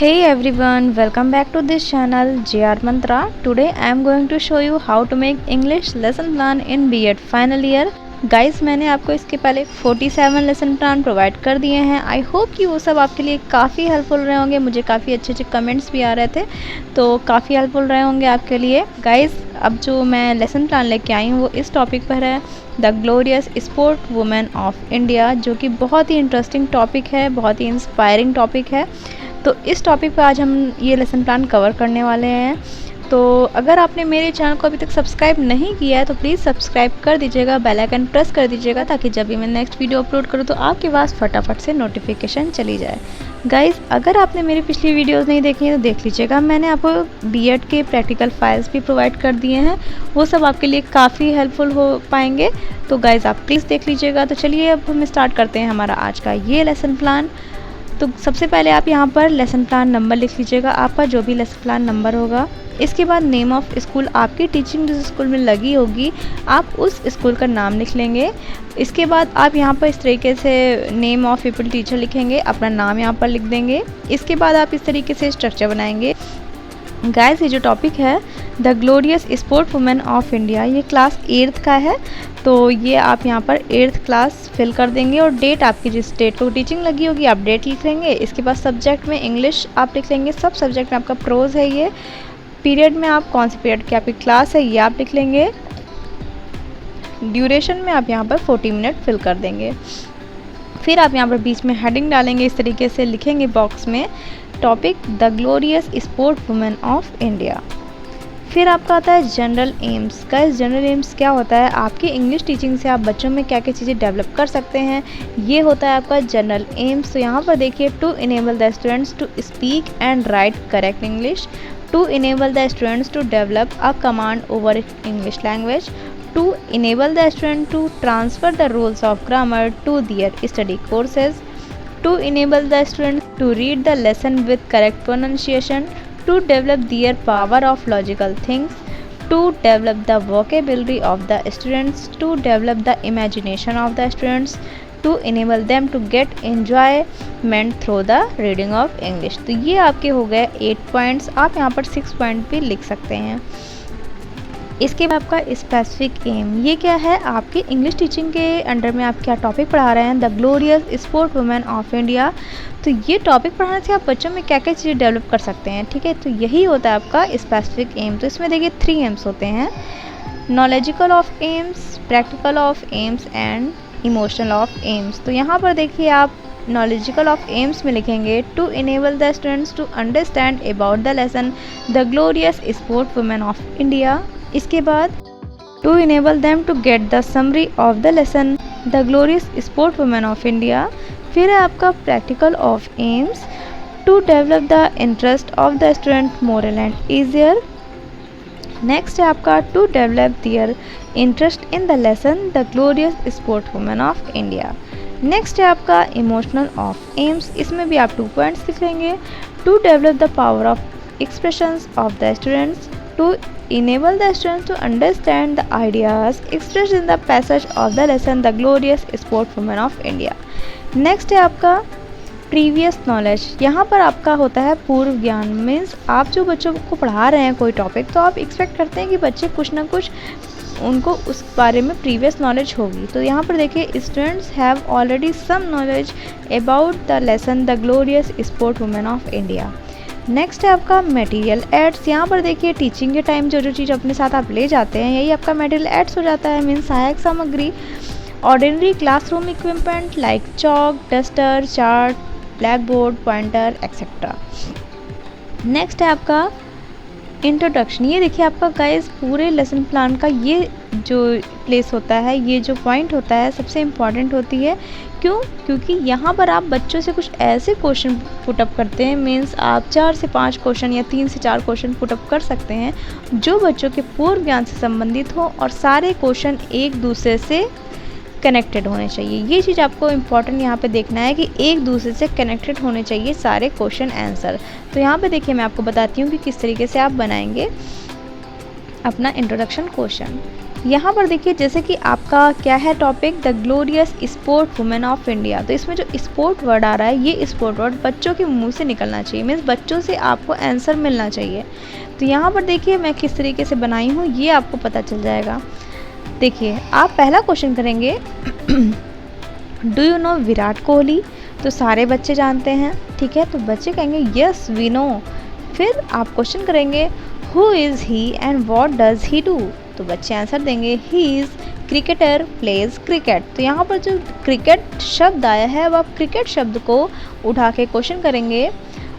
Hey everyone, welcome back to this channel JR Mantra. Today I am going to show you how to make English lesson plan in B.Ed final year. Guys मैंने आपको इसके पहले 47 lesson plan provide कर दिए हैं। I hope कि वो सब आपके लिए काफ़ी हेल्पफुल रहे होंगे। मुझे काफ़ी अच्छे अच्छे कमेंट्स भी आ रहे थे, तो काफ़ी हेल्पफुल रहे होंगे आपके लिए। गाइस अब जो मैं लेसन प्लान लेके आई हूँ वो इस टॉपिक पर है, the glorious sport women of India, जो कि बहुत ही इंटरेस्टिंग टॉपिक है, बहुत ही इंस्पायरिंग टॉपिक है। तो इस टॉपिक पर आज हम ये लेसन प्लान कवर करने वाले हैं। तो अगर आपने मेरे चैनल को अभी तक सब्सक्राइब नहीं किया है तो प्लीज़ सब्सक्राइब कर दीजिएगा, बेल आइकन प्रेस कर दीजिएगा, ताकि जब भी मैं नेक्स्ट वीडियो अपलोड करूँ तो आपके पास फटाफट से नोटिफिकेशन चली जाए। गाइस अगर आपने मेरी पिछली वीडियोस नहीं देखी हैं तो देख लीजिएगा, मैंने आपको बीएड के प्रैक्टिकल फाइल्स भी प्रोवाइड कर दिए हैं, वो सब आपके लिए काफ़ी हेल्पफुल हो पाएंगे। तो गाइस आप प्लीज़ देख लीजिएगा। तो चलिए अब हम स्टार्ट करते हैं हमारा आज का ये लेसन प्लान। तो सबसे पहले आप यहाँ पर लेसन प्लान नंबर लिख लीजिएगा, आपका जो भी लेसन प्लान नंबर होगा। इसके बाद नेम ऑफ़ स्कूल, आपकी टीचिंग जिस स्कूल में लगी होगी आप उस स्कूल का नाम लिख लेंगे। इसके बाद आप यहाँ पर इस तरीके से नेम ऑफ़ पीपल टीचर लिखेंगे, अपना नाम यहाँ पर लिख देंगे। इसके बाद आप इस तरीके से स्ट्रक्चर बनाएंगे। गाइस ये जो टॉपिक है the glorious sport women of India, ये क्लास 8th का है। तो ये आप यहाँ पर 8th क्लास फिल कर देंगे और डेट आपकी जिस डेट को टीचिंग लगी होगी आप डेट लिख लेंगे। इसके बाद सब्जेक्ट में इंग्लिश आप लिख लेंगे, सब सब्जेक्ट में आपका प्रोज है ये। पीरियड में आप कौन से पीरियड की आपकी क्लास है ये आप लिख लेंगे। ड्यूरेशन में आप यहाँ पर 40 मिनट फिल कर देंगे। फिर आप यहाँ पर बीच में हेडिंग डालेंगे, इस तरीके से लिखेंगे बॉक्स में topic the glorious sport women of India. फिर आपका आता है general AIIMS. Guys general AIIMS क्या होता है, आपकी इंग्लिश टीचिंग से आप बच्चों में क्या क्या चीज़ें डेवलप कर सकते हैं, ये होता है आपका जनरल एम्स। तो यहाँ पर देखिए, to enable the students to speak and write correct English, to enable the students to develop a command over English language, to enable the student to transfer the rules of grammar to their study courses, to enable the students to read the lesson with correct pronunciation, to develop their power of logical things, to develop the vocabulary of the students, to develop the imagination of the students, to enable them to get enjoyment through the reading of English। तो ये आपके हो गए 8 points, आप यहाँ पर 6 point भी लिख सकते हैं। इसके बाद आपका स्पेसिफिक एम, ये क्या है, आपके इंग्लिश टीचिंग के अंडर में आप क्या टॉपिक पढ़ा रहे हैं, the glorious sport women of India. तो ये टॉपिक पढ़ाने से आप बच्चों में क्या क्या चीज़ें डेवलप कर सकते हैं, ठीक है। तो यही होता है आपका स्पेसिफिक एम। तो इसमें देखिए 3 एम्स होते हैं, knowledgical of aims, practical of aims and emotional of aims. तो यहाँ पर देखिए आप नॉलेजिकल ऑफ एम्स में लिखेंगे to enable the students to understand about the lesson the glorious sport women of India. इसके बाद to enable them to get the summary of the lesson the glorious sport women of India. फिर है आपका practical of aims, to develop the interest of the student moral and easier. Next है आपका to develop their interest in the lesson the glorious sport women of India. Next है आपका emotional of AIIMS, इसमें भी आप 2 points लिख लेंगे, to develop the power of expressions of the students, to enable the students to understand the ideas expressed in the passage of the lesson the glorious sport women of India। Next है आपका previous knowledge, यहाँ पर आपका होता है पूर्व ज्ञान। Means आप जो बच्चों को पढ़ा रहे हैं कोई टॉपिक, तो आप एक्सपेक्ट करते हैं कि बच्चे कुछ ना कुछ उनको उस बारे में प्रीवियस नॉलेज होगी। तो यहाँ पर देखिए students have already some knowledge about the lesson the glorious sport women of India. Next है आपका मटेरियल एड्स, यहाँ पर देखिए टीचिंग के टाइम जो जो चीज़ अपने साथ आप ले जाते हैं यही आपका मटेरियल एड्स हो जाता है। मीन्स सहायक सामग्री, ordinary classroom equipment like chalk, duster, chart, black board, pointer etcetera. Next है आपका इंट्रोडक्शन, ये देखिए आपका गाइस पूरे लेसन प्लान का ये जो प्लेस होता है, ये जो पॉइंट होता है सबसे इम्पॉर्टेंट होती है। क्यों? क्योंकि यहाँ पर आप बच्चों से कुछ ऐसे क्वेश्चन पुटअप करते हैं, मीन्स आप 4 से 5 क्वेश्चन या 3 से 4 क्वेश्चन पुटअप कर सकते हैं जो बच्चों के पूर्व ज्ञान से संबंधित हो और सारे क्वेश्चन एक दूसरे से कनेक्टेड होने चाहिए। ये चीज़ आपको इम्पॉर्टेंट यहाँ पे देखना है कि एक दूसरे से कनेक्टेड होने चाहिए सारे क्वेश्चन आंसर। तो यहाँ पे देखिए मैं आपको बताती हूँ कि किस तरीके से आप बनाएंगे। अपना इंट्रोडक्शन क्वेश्चन। यहाँ पर देखिए जैसे कि आपका क्या है topic, the glorious sport women of India. तो इसमें जो स्पोर्ट वर्ड आ रहा है, ये स्पोर्ट वर्ड बच्चों के मुंह से निकलना चाहिए, मीन्स बच्चों से आपको आंसर मिलना चाहिए। तो यहाँ पर देखिए मैं किस तरीके से बनाई हूँ ये आपको पता चल जाएगा। देखिए आप पहला क्वेश्चन करेंगे do you know Virat Kohli. तो सारे बच्चे जानते हैं, ठीक है, तो बच्चे कहेंगे यस वी नो। फिर आप क्वेश्चन करेंगे who is he and what does he do. तो बच्चे आंसर देंगे he is cricketer pledge cricket. तो यहाँ पर जो क्रिकेट शब्द आया है, अब आप क्रिकेट शब्द को उठा के क्वेश्चन करेंगे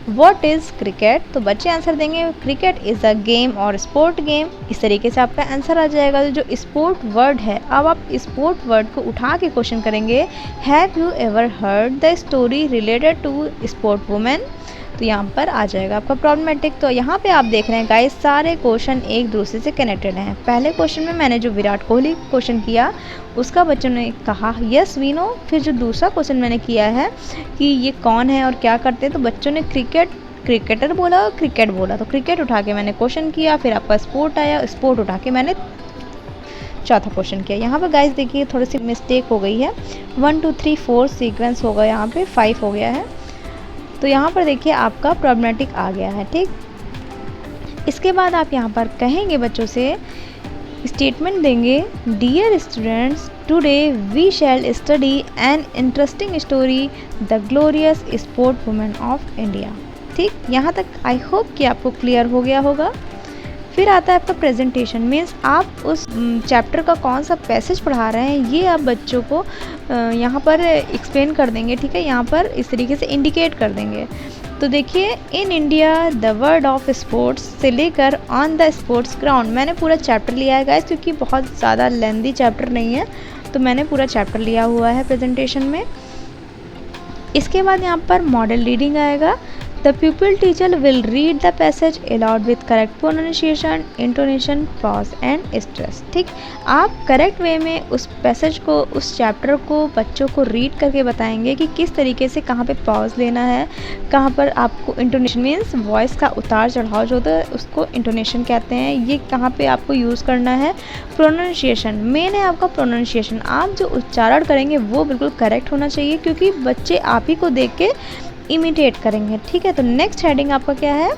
व्हाट इज़ क्रिकेट। तो बच्चे आंसर देंगे क्रिकेट इज़ अ गेम और स्पोर्ट गेम। इस तरीके से आपका आंसर आ जाएगा। तो जो स्पोर्ट वर्ड है, अब आप स्पोर्ट वर्ड को उठा के क्वेश्चन करेंगे have you ever heard the story related to sport women. तो यहाँ पर आ जाएगा आपका प्रॉब्लमेटिक। तो यहाँ पे आप देख रहे हैं गाइस सारे क्वेश्चन एक दूसरे से कनेक्टेड हैं। पहले क्वेश्चन में मैंने जो विराट कोहली क्वेश्चन किया उसका बच्चों ने कहा यस वी नो। फिर जो दूसरा क्वेश्चन मैंने किया है कि ये कौन है और क्या करते हैं, तो बच्चों ने क्रिकेटर बोला और क्रिकेट बोला। तो क्रिकेट उठा के मैंने क्वेश्चन किया, फिर आपका स्पोर्ट आया, स्पोर्ट उठा के मैंने चौथा क्वेश्चन किया। यहाँ पर गाइस देखिए थोड़ी सी मिस्टेक हो गई है, 1 2 3 4 सीक्वेंस होगा, यहाँ पे 5 हो गया है। तो यहाँ पर देखिए आपका प्रॉब्लमेटिक आ गया है, ठीक। इसके बाद आप यहाँ पर कहेंगे बच्चों से, स्टेटमेंट देंगे dear students today we shall study an interesting story the glorious sport women of India. ठीक, यहाँ तक आई होप कि आपको क्लियर हो गया होगा। फिर आता है आपका प्रेजेंटेशन, मीन्स आप उस चैप्टर का कौन सा पैसेज पढ़ा रहे हैं ये आप बच्चों को यहाँ पर एक्सप्लेन कर देंगे, ठीक है, यहाँ पर इस तरीके से इंडिकेट कर देंगे। तो देखिए in India the word of sports से लेकर ऑन द स्पोर्ट्स ग्राउंड, मैंने पूरा चैप्टर लिया है गाइस, क्योंकि बहुत ज़्यादा लेंदी चैप्टर नहीं है, तो मैंने पूरा चैप्टर लिया हुआ है प्रेजेंटेशन में। इसके बाद यहाँ पर मॉडल रीडिंग आएगा, the pupil teacher will read the passage aloud with correct pronunciation, intonation, pause and stress। ठीक, आप करेक्ट वे में उस पैसेज को, उस चैप्टर को बच्चों को रीड करके बताएंगे कि किस तरीके से कहाँ पे पॉज लेना है, कहाँ पर आपको इंटोनेशन मीन्स वॉइस का उतार चढ़ाव जो होता है उसको इंटोनेशन कहते हैं, ये कहाँ पे आपको यूज़ करना है। प्रोनाउंसिएशन मेन है आपका प्रोनाउंसिएशन, आप जो उच्चारण करेंगे वो बिल्कुल करेक्ट होना चाहिए, क्योंकि बच्चे आप ही को देख के इमिटेट करेंगे, ठीक है। तो नेक्स्ट हेडिंग आपका क्या है,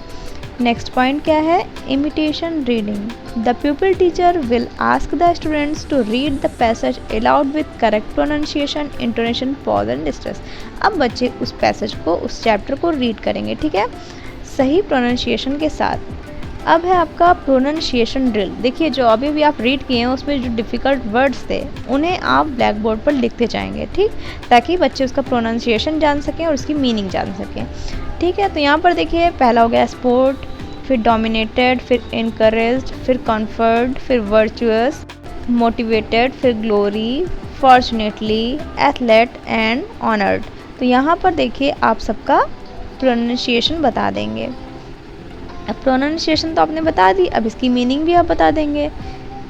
नेक्स्ट पॉइंट क्या है, imitation reading. The pupil teacher will ask the students to read the passage aloud with correct pronunciation, intonation, pause and stress. अब बच्चे उस पैसेज को, उस चैप्टर को रीड करेंगे, ठीक है, सही प्रोनाउंसिएशन के साथ। अब है आपका प्रोनाउंसिएशन ड्रिल। देखिए जो अभी भी आप रीड किए हैं उसमें जो डिफ़िकल्ट वर्ड्स थे उन्हें आप ब्लैक बोर्ड पर लिखते जाएंगे, ठीक, ताकि बच्चे उसका प्रोनाउंसिएशन जान सकें और उसकी मीनिंग जान सकें, ठीक है। तो यहाँ पर देखिए पहला हो गया स्पोर्ट, फिर डोमिनेटेड, फिर इनकरेज्ड, फिर कॉन्फर्ड, फिर वर्चुअस, मोटिवेटेड, फिर glory, fortunately, athlete and honoured. तो यहाँ पर देखिए आप सबका प्रोनाउंसिएशन बता देंगे। अब प्रोनाउंसिएशन तो आपने बता दी, अब इसकी मीनिंग भी आप बता देंगे।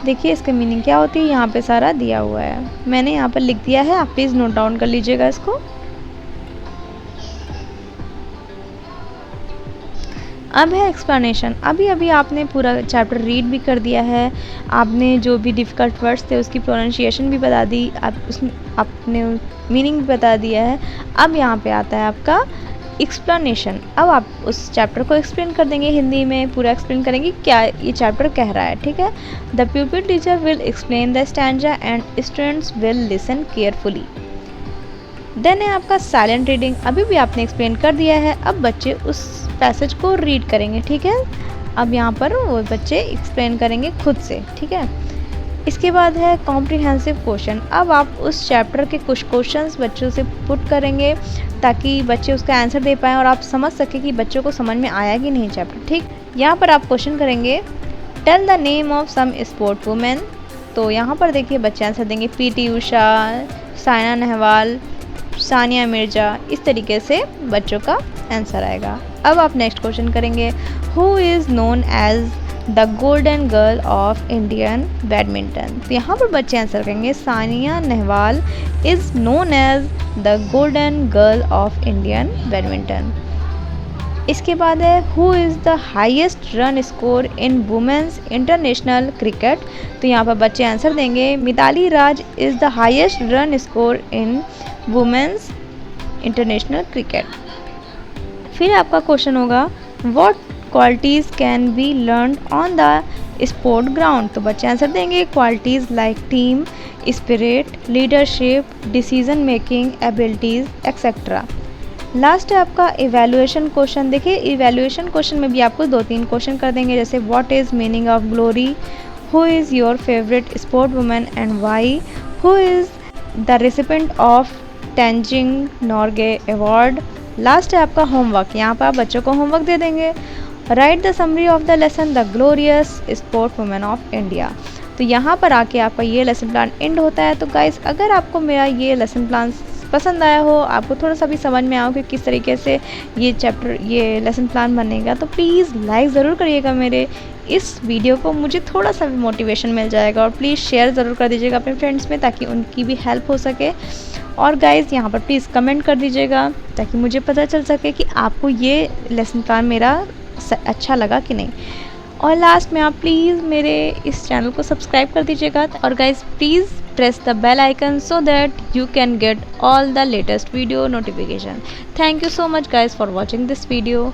देखिए इसकी मीनिंग क्या होती है, यहाँ पे सारा दिया हुआ है, मैंने यहाँ पर लिख दिया है, आप प्लीज़ नोट डाउन कर लीजिएगा इसको। अब है एक्सप्लेनेशन। अभी आपने पूरा चैप्टर रीड भी कर दिया है, आपने जो भी डिफ़िकल्ट वर्ड्स थे उसकी प्रोनाउंसिएशन भी बता दी, आपने मीनिंग भी बता दिया है। अब यहाँ पे आता है आपका एक्सप्लेनेशन। अब आप उस चैप्टर को एक्सप्लेन कर देंगे, हिंदी में पूरा एक्सप्लेन करेंगे क्या ये चैप्टर कह रहा है, ठीक है। The pupil teacher will explain the stanza and students will listen carefully. Then है आपका साइलेंट रीडिंग। अभी भी आपने एक्सप्लेन कर दिया है, अब बच्चे उस पैसेज को रीड करेंगे, ठीक है। अब यहाँ पर वो बच्चे एक्सप्लेन करेंगे खुद से, ठीक है। इसके बाद है कॉम्प्रिहेंसिव क्वेश्चन। अब आप उस चैप्टर के कुछ क्वेश्चंस बच्चों से पुट करेंगे ताकि बच्चे उसका आंसर दे पाएँ और आप समझ सकें कि बच्चों को समझ में आया कि नहीं चैप्टर, ठीक। यहाँ पर आप क्वेश्चन करेंगे tell the name of some sport women. तो यहाँ पर देखिए बच्चे आंसर देंगे पीटी उषा, साइना नेहवाल, सानिया मिर्जा, इस तरीके से बच्चों का आंसर आएगा। अब आप नेक्स्ट क्वेश्चन करेंगे who is known as the golden girl of Indian badminton. तो यहाँ पर बच्चे आंसर करेंगे Sania Nehwal is known as the golden girl of Indian badminton. इसके बाद है who is the highest run score in women's international cricket. तो यहाँ पर बच्चे आंसर देंगे Mitali Raj is the highest run score in women's international cricket. फिर आपका क्वेश्चन होगा what qualities can be learn on the sport ground. तो बच्चे आंसर देंगे qualities like team spirit, leadership, decision making abilities etcetera. Last है आपका evaluation question. देखिए evaluation question में भी आपको 2-3 क्वेश्चन कर देंगे, जैसे what is meaning of glory, who is your favourite sport women and why, who is the recipient of Tenzing Norgay award. Last है आपका होमवर्क। यहाँ पर आप बच्चों को होमवर्क दे देंगे, right the summary of the lesson the glorious sport women of India. तो यहाँ पर आके आपका ये लेसन प्लान एंड होता है। तो गाइस अगर आपको मेरा ये लेसन प्लान पसंद आया हो, आपको थोड़ा सा भी समझ में आया हो कि किस तरीके से ये लेसन प्लान बनेगा, तो प्लीज़ लाइक ज़रूर करिएगा मेरे इस वीडियो को, मुझे थोड़ा सा भी मोटिवेशन मिल जाएगा। और प्लीज़ शेयर ज़रूर कर दीजिएगा अपने फ्रेंड्स में ताकि उनकी भी हेल्प हो सके। और गाइज़ यहाँ पर प्लीज़ कमेंट कर दीजिएगा ताकि मुझे पता चल सके कि आपको ये लेसन प्लान मेरा अच्छा लगा कि नहीं। और लास्ट में आप प्लीज़ मेरे इस चैनल को सब्सक्राइब कर दीजिएगा। और guys please press the bell icon so that you can get all the latest video notification. Thank you so much guys for watching this video.